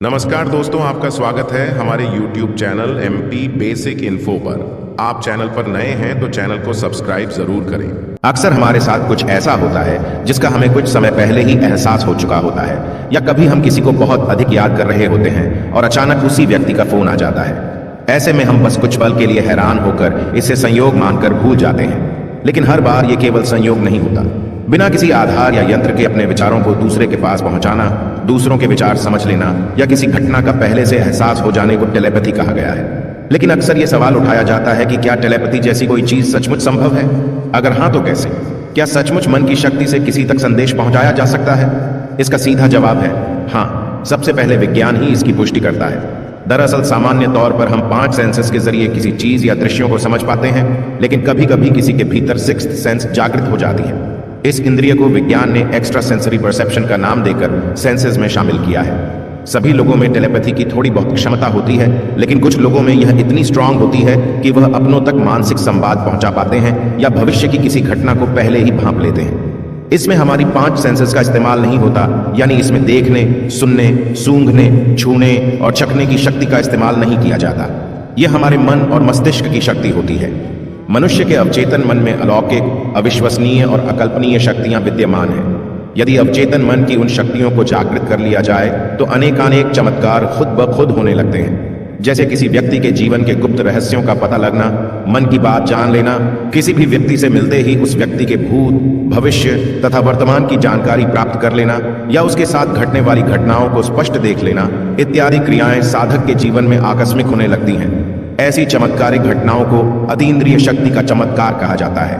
नमस्कार दोस्तों, आपका स्वागत है हमारे YouTube channel MP basic info पर। आप चैनल पर नए हैं तो चैनल को सब्सक्राइब जरूर करें। अक्सर हमारे साथ कुछ ऐसा होता है जिसका हमें कुछ समय पहले ही एहसास हो चुका होता है, या कभी हम किसी को बहुत अधिक याद कर रहे होते हैं और अचानक उसी व्यक्ति का फोन आ जाता है। ऐसे में हम बस कुछ पल के लिए हैरान होकर इसे संयोग मानकर भूल जाते हैं, लेकिन हर बार ये केवल संयोग नहीं होता। बिना किसी आधार या यंत्र के अपने विचारों को दूसरे के पास पहुंचाना, दूसरों के विचार समझ लेना या किसी घटना का पहले से एहसास हो जाने को टेलीपैथी कहा गया है। लेकिन अक्सर ये सवाल उठाया जाता है कि क्या टेलीपैथी जैसी कोई चीज सचमुच संभव है? अगर हाँ तो कैसे? क्या सचमुच मन की शक्ति से किसी तक संदेश पहुंचाया जा सकता है? इसका सीधा जवाब है हाँ। सबसे पहले विज्ञान ही इसकी पुष्टि करता है। दरअसल सामान्य तौर पर हम 5 सेंसेस के जरिए किसी चीज या दृश्यों को समझ पाते हैं, लेकिन कभी कभी किसी के भीतर 6th सेंस जागृत हो जाती है। इस इंद्रिय को विज्ञान ने एक्स्ट्रा सेंसरी परसेप्शन का नाम देकर सेंसेस में शामिल किया है। सभी लोगों में टेलीपैथी की थोड़ी बहुत क्षमता होती है, लेकिन कुछ लोगों में यह इतनी स्ट्रांग होती है कि वह अपनों तक मानसिक संवाद पहुंचा पाते हैं या भविष्य की किसी घटना को पहले ही भांप लेते हैं। इसमें हमारी 5 सेंसेस का इस्तेमाल नहीं होता, यानी इसमें देखने, सुनने, सूंघने, छूने और चखने की शक्ति का इस्तेमाल नहीं किया जाता। यह हमारे मन और मस्तिष्क की शक्ति होती है। मनुष्य के अवचेतन मन में अलौकिक, अविश्वसनीय और अकल्पनीय शक्तियां विद्यमान हैं। यदि अवचेतन मन की उन शक्तियों को जागृत कर लिया जाए तो अनेकानेक चमत्कार खुद ब खुद होने लगते हैं। जैसे किसी व्यक्ति के जीवन के गुप्त रहस्यों का पता लगना, मन की बात जान लेना, किसी भी व्यक्ति से मिलते ही उस व्यक्ति के भूत, भविष्य तथा वर्तमान की जानकारी प्राप्त कर लेना, या उसके साथ घटने वाली घटनाओं को स्पष्ट देख लेना इत्यादि क्रियाएं साधक के जीवन में आकस्मिक होने लगती हैं। ऐसी चमत्कारिक घटनाओं को अतीन्द्रिय शक्ति का चमत्कार कहा जाता है।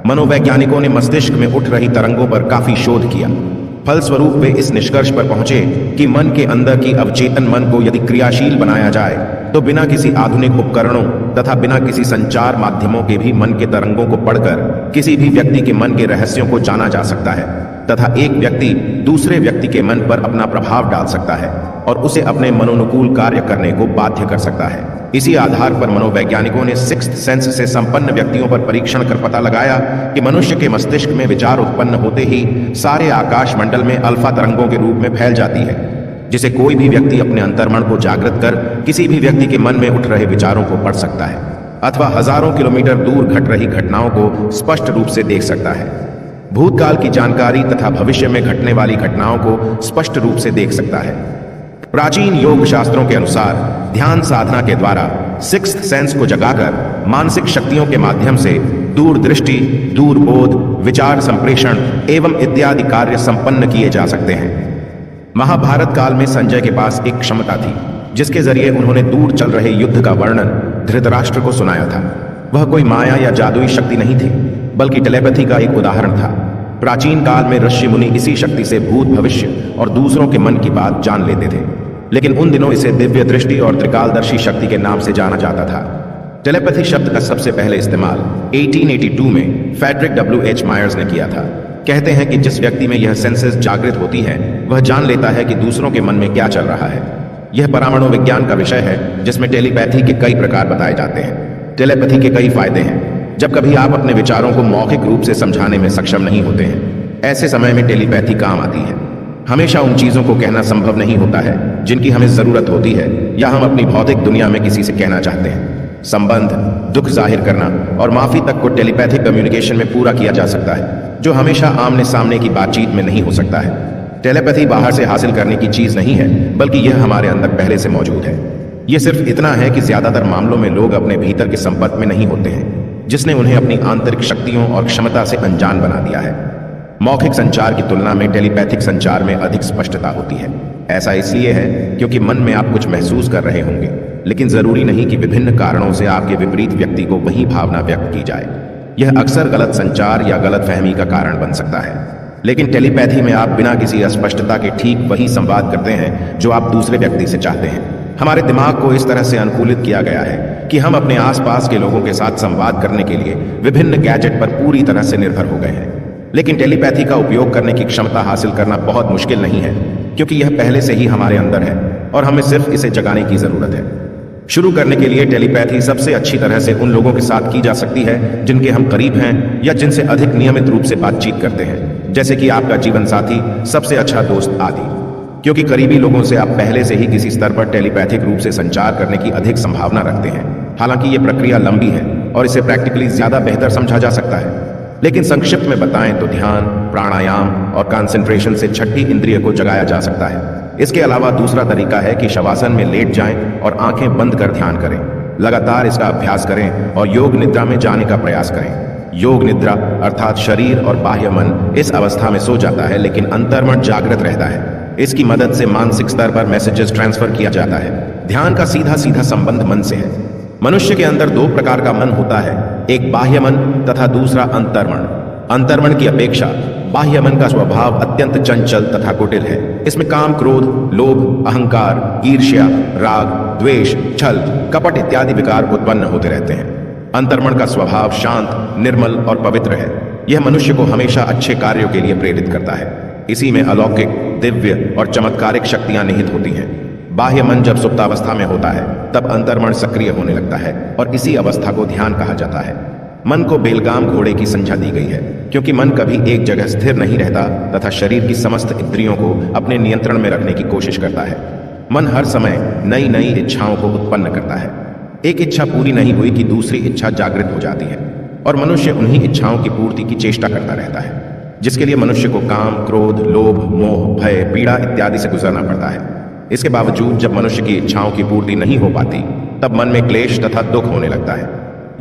मनोवैज्ञानिकों ने मस्तिष्क में उठ रही तरंगों पर काफी शोध किया। फलस्वरूप वे इस निष्कर्ष पर पहुंचे कि मन के अंदर की अवचेतन मन को यदि क्रियाशील बनाया जाए तो बिना किसी आधुनिक उपकरणों तथा बिना किसी संचार माध्यमों के भी मन के तरंगों को पढ़कर किसी भी व्यक्ति के मन के रहस्यों को जाना जा सकता है, तथा एक व्यक्ति दूसरे व्यक्ति के मन पर अपना प्रभाव डाल सकता है और उसे अपने मनोनुकूल कार्य करने को बाध्य कर सकता है। इसी आधार पर मनोवैज्ञानिकों ने 6th सेंस से संपन्न व्यक्तियों पर परीक्षण कर पता लगाया कि मनुष्य के मस्तिष्क में विचार उत्पन्न होते ही सारे आकाश मंडल में अल्फा तरंगों के रूप में फैल जाती है, जिसे कोई भी व्यक्ति अपने अंतर्मन को जागृत कर किसी भी व्यक्ति के मन में उठ रहे विचारों को पढ़ सकता है, अथवा हजारों किलोमीटर दूर घट रही घटनाओं को स्पष्ट रूप से देख सकता है। भूतकाल की जानकारी तथा भविष्य में घटने वाली घटनाओं को स्पष्ट रूप से देख सकता है। प्राचीन योग शास्त्रों के अनुसार ध्यान साधना के द्वारा 6th सेंस को जगाकर मानसिक शक्तियों के माध्यम से दूरदृष्टि, दूरबोध, विचार संप्रेषण एवं इत्यादि कार्य संपन्न किए जा सकते हैं। महाभारत काल में संजय के पास एक क्षमता थी जिसके जरिए उन्होंने दूर चल रहे युद्ध का वर्णन धृतराष्ट्र को सुनाया था। वह कोई माया या जादुई शक्ति नहीं थी, बल्कि टेलीपैथी का एक उदाहरण था। प्राचीन काल में ऋषि मुनि इसी शक्ति से भूत, भविष्य और दूसरों के मन की बात जान लेते थे, लेकिन उन दिनों इसे दिव्य दृष्टि और त्रिकालदर्शी शक्ति के नाम से जाना जाता था। टेलीपैथी शब्द का सबसे पहले इस्तेमाल 1882 में फ्रेडरिक W.H. मायर्स ने किया था। कहते हैं कि जिस व्यक्ति में यह सेंसेस जागृत होती है वह जान लेता है कि दूसरों के मन में क्या चल रहा है। यह परमाणु विज्ञान का विषय है जिसमें टेलीपैथी के कई प्रकार बताए जाते हैं। टेलीपैथी के कई फायदे हैं। जब कभी आप अपने विचारों को मौखिक रूप से समझाने में सक्षम नहीं होते हैं, ऐसे समय में टेलीपैथी काम आती है। हमेशा उन चीजों को कहना संभव नहीं होता है जिनकी हमें जरूरत होती है या हम अपनी भौतिक दुनिया में किसी से कहना चाहते हैं। संबंध, दुख जाहिर करना और माफी तक को टेलीपैथिक कम्युनिकेशन में पूरा किया जा सकता है, जो हमेशा आमने सामने की बातचीत में नहीं हो सकता है। टेलीपैथी बाहर से हासिल करने की चीज नहीं है, बल्कि यह हमारे अंदर पहले से मौजूद है। यह सिर्फ इतना है कि ज्यादातर मामलों में लोग अपने भीतर के संपर्क में नहीं होते हैं, जिसने उन्हें अपनी आंतरिक शक्तियों और क्षमता से अनजान बना दिया है। मौखिक संचार की तुलना में टेलीपैथिक संचार में अधिक स्पष्टता होती है। ऐसा इसलिए है क्योंकि मन में आप कुछ महसूस कर रहे होंगे, लेकिन जरूरी नहीं कि विभिन्न कारणों से आपके विपरीत व्यक्ति को वही भावना व्यक्त की जाए। यह अक्सर गलत संचार या गलतफहमी का कारण बन सकता है। लेकिन टेलीपैथी में आप बिना किसी अस्पष्टता के ठीक वही संवाद करते हैं जो आप दूसरे व्यक्ति से चाहते हैं। हमारे दिमाग को इस तरह से अनुकूलित किया गया है कि हम अपने आसपास के लोगों के साथ संवाद करने के लिए विभिन्न गैजेट पर पूरी तरह से निर्भर हो गए हैं। लेकिन टेलीपैथी का उपयोग करने की क्षमता हासिल करना बहुत मुश्किल नहीं है, क्योंकि यह पहले से ही हमारे अंदर है और हमें सिर्फ इसे जगाने की जरूरत है। शुरू करने के लिए टेलीपैथी सबसे अच्छी तरह से उन लोगों के साथ की जा सकती है जिनके हम करीब हैं या जिनसे अधिक नियमित रूप से बातचीत करते हैं, जैसे कि आपका जीवन साथी, सबसे अच्छा दोस्त आदि। क्योंकि करीबी लोगों से आप पहले से ही किसी स्तर पर टेलीपैथिक रूप से संचार करने की अधिक संभावना रखते हैं। हालांकि ये प्रक्रिया लंबी है और इसे प्रैक्टिकली ज्यादा बेहतर समझा जा सकता है, लेकिन संक्षिप्त में बताएं तो ध्यान, प्राणायाम और कंसंट्रेशन से छठी इंद्रिय को जगाया जा सकता है। इसके अलावा दूसरा तरीका है कि शवासन में लेट जाएं और आंखें बंद कर ध्यान करें। लगातार इसका अभ्यास करें और योग निद्रा में जाने का प्रयास करें। योग निद्रा अर्थात शरीर और बाह्य मन इस अवस्था में सो जाता है, लेकिन अंतर्मन जागृत रहता है। इसकी मदद से मानसिक स्तर पर मैसेजेस ट्रांसफर किया जाता है। ध्यान का सीधा सीधा संबंध मन से है। मनुष्य के अंदर दो प्रकार का मन होता है, एक बाह्य मन तथा दूसरा अंतर्मन। अंतर्मन की अपेक्षा बाह्य मन का स्वभाव अत्यंत चंचल तथा कुटिल है। इसमें काम, क्रोध, लोभ, अहंकार, ईर्ष्या, राग, द्वेष, छल, कपट इत्यादि विकार उत्पन्न होते रहते हैं। अंतर्मन का स्वभाव शांत, निर्मल और पवित्र है। यह मनुष्य को हमेशा अच्छे कार्यों के लिए प्रेरित करता है। इसी में अलौकिक, दिव्य और चमत्कारिक शक्तियां निहित होती हैं। बाह्य मन जब सुप्तावस्था में होता है तब अंतर्मन सक्रिय होने लगता है और इसी अवस्था को ध्यान कहा जाता है। मन को बेलगाम घोड़े की संज्ञा दी गई है, क्योंकि मन कभी एक जगह स्थिर नहीं रहता तथा शरीर की समस्त इंद्रियों को अपने नियंत्रण में रखने की कोशिश करता है। मन हर समय नई नई इच्छाओं को उत्पन्न करता है। एक इच्छा पूरी नहीं हुई कि दूसरी इच्छा जागृत हो जाती है और मनुष्य उन्हीं इच्छाओं की पूर्ति की चेष्टा करता रहता है, जिसके लिए मनुष्य को काम, क्रोध, लोभ, मोह, भय, पीड़ा इत्यादि से गुजरना पड़ता है। इसके बावजूद जब मनुष्य की इच्छाओं की पूर्ति नहीं हो पाती तब मन में क्लेश तथा दुख होने लगता है।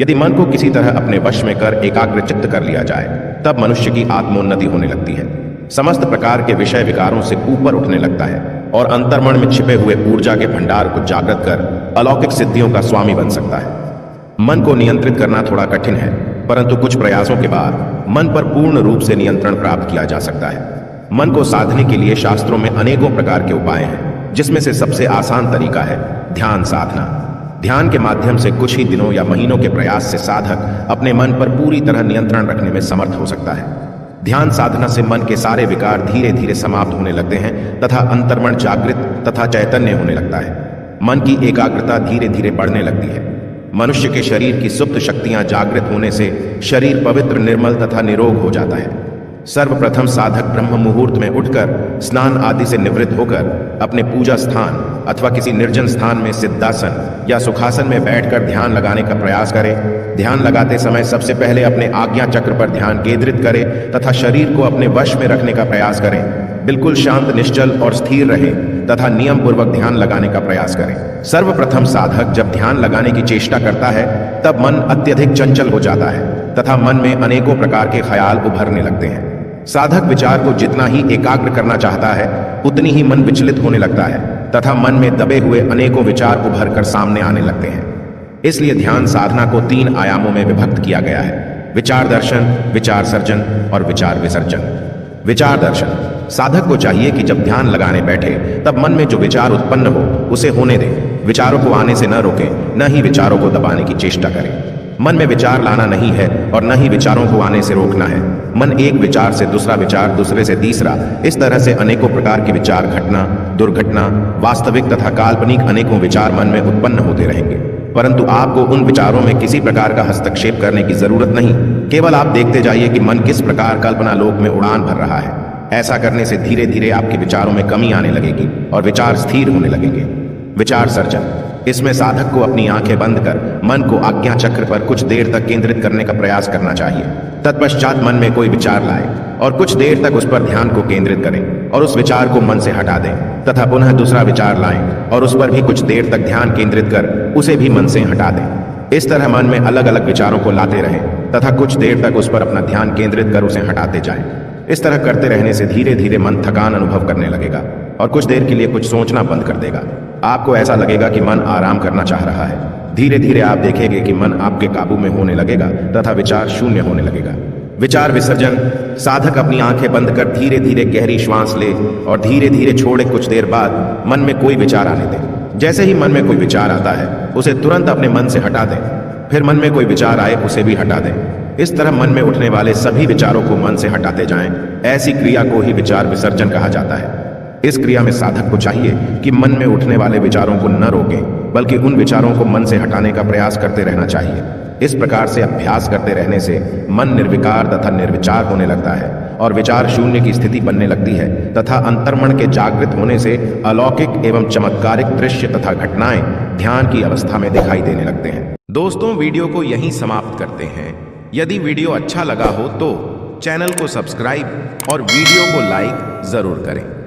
यदि मन को किसी तरह अपने वश में कर एकाग्रचित्त कर लिया जाए तब मनुष्य की आत्मोन्नति होने लगती है। समस्त प्रकार के विषय विकारों से ऊपर उठने लगता है और अंतर्मन में छिपे हुए ऊर्जा के भंडार को जागृत कर अलौकिक सिद्धियों का स्वामी बन सकता है। मन को नियंत्रित करना थोड़ा कठिन है, परंतु कुछ प्रयासों के बाद मन पर पूर्ण रूप से नियंत्रण प्राप्त किया जा सकता है। मन को साधने के लिए शास्त्रों में अनेकों प्रकार के उपाय हैं, जिसमें से सबसे आसान तरीका है ध्यान साधना। ध्यान के माध्यम से कुछ ही दिनों या महीनों के प्रयास से साधक अपने मन पर पूरी तरह नियंत्रण रखने में समर्थ हो सकता है। ध्यान साधना से मन के सारे विकार धीरे धीरे समाप्त होने लगते हैं तथा अंतर्मन जागृत तथा चैतन्य होने लगता है। मन की एकाग्रता धीरे धीरे बढ़ने लगती है। मनुष्य के शरीर की सुप्त शक्तियां जागृत होने से शरीर पवित्र, निर्मल तथा निरोग हो जाता है। सर्वप्रथम साधक ब्रह्म मुहूर्त में उठकर स्नान आदि से निवृत्त होकर अपने पूजा स्थान अथवा किसी निर्जन स्थान में सिद्धासन या सुखासन में बैठकर ध्यान लगाने का प्रयास करे। ध्यान लगाते समय सबसे पहले अपने आज्ञा चक्र पर ध्यान केंद्रित करे तथा शरीर को अपने वश में रखने का प्रयास करें। बिल्कुल शांत, निश्चल और स्थिर रहे तथा नियम पूर्वक ध्यान लगाने का प्रयास करें। सर्वप्रथम साधक जब ध्यान लगाने की चेष्टा करता है तब मन अत्यधिक चंचल हो जाता है तथा मन में अनेकों प्रकार के ख्याल उभरने लगते हैं। साधक विचार को जितना ही एकाग्र करना चाहता है उतनी ही मन विचलित होने लगता है तथा मन में दबे हुए अनेकों विचार उभर कर सामने आने लगते हैं। इसलिए ध्यान साधना को 3 आयामों में विभक्त किया गया है: विचार दर्शन, विचार सर्जन और विचार विसर्जन। विचार दर्शन: साधक को चाहिए कि जब ध्यान लगाने बैठे तब मन में जो विचार उत्पन्न हो उसे होने दें। विचारों को आने से न रोकें, न ही विचारों को दबाने की चेष्टा करें। मन में विचार लाना नहीं है और न ही विचारों को आने से रोकना है। मन एक विचार से दूसरा विचार, दूसरे से तीसरा, इस तरह से अनेकों प्रकार के विचार, घटना, दुर्घटना, वास्तविक तथा काल्पनिक अनेकों विचार मन में उत्पन्न होते रहेंगे, परंतु आपको उन विचारों में किसी प्रकार का हस्तक्षेप करने की जरूरत नहीं। केवल आप देखते जाइए कि मन किस प्रकार कल्पना लोक में उड़ान भर रहा है। ऐसा करने से धीरे धीरे आपके विचारों में कमी आने लगेगी और विचार स्थिर होने लगेंगे। विचार सर्जन: इसमें साधक को अपनी आंखें बंद कर मन को आज्ञा चक्र पर कुछ देर तक केंद्रित करने का प्रयास करना चाहिए। तत्पश्चात मन में कोई विचार लाए और कुछ देर तक उस पर ध्यान को केंद्रित करें और उस विचार को मन से हटा दें तथा पुनः दूसरा विचार लाएं और उस पर भी कुछ देर तक ध्यान केंद्रित कर उसे भी मन से हटा दें। इस तरह मन में अलग अलग विचारों को लाते रहें तथा कुछ देर तक उस पर अपना ध्यान केंद्रित कर उसे हटाते जाएं। इस तरह करते रहने से धीरे धीरे मन थकान अनुभव करने लगेगा और कुछ देर के लिए कुछ सोचना बंद कर देगा। आपको ऐसा लगेगा कि मन आराम करना चाह रहा है। धीरे धीरे आप देखेंगे कि मन आपके काबू में होने लगेगा तथा विचार शून्य होने लगेगा। विचार विसर्जन: साधक अपनी आंखें बंद कर धीरे धीरे गहरी श्वास ले और धीरे धीरे छोड़े। कुछ देर बाद मन में कोई विचार आने दें। जैसे ही मन में कोई विचार आता है उसे तुरंत अपने मन से हटा दें। फिर मन में कोई विचार आए उसे भी हटा दें। इस तरह मन में उठने वाले सभी विचारों को मन से हटाते जाएं। ऐसी क्रिया को ही विचार विसर्जन कहा जाता है। इस क्रिया में साधक को चाहिए कि मन में उठने वाले विचारों को न रोकें, बल्कि उन विचारों को मन से हटाने का प्रयास करते रहना चाहिए। इस प्रकार से अभ्यास करते रहने से मन निर्विकार तथा निर्विचार होने लगता है और विचार शून्य की स्थिति बनने लगती है तथा अंतर्मन के जागृत होने से अलौकिक एवं चमत्कारिक दृश्य तथा घटनाएं ध्यान की अवस्था में दिखाई देने लगते हैं। दोस्तों, वीडियो को यहीं समाप्त करते हैं। यदि वीडियो अच्छा लगा हो तो चैनल को सब्सक्राइब और वीडियो को लाइक जरूर करें।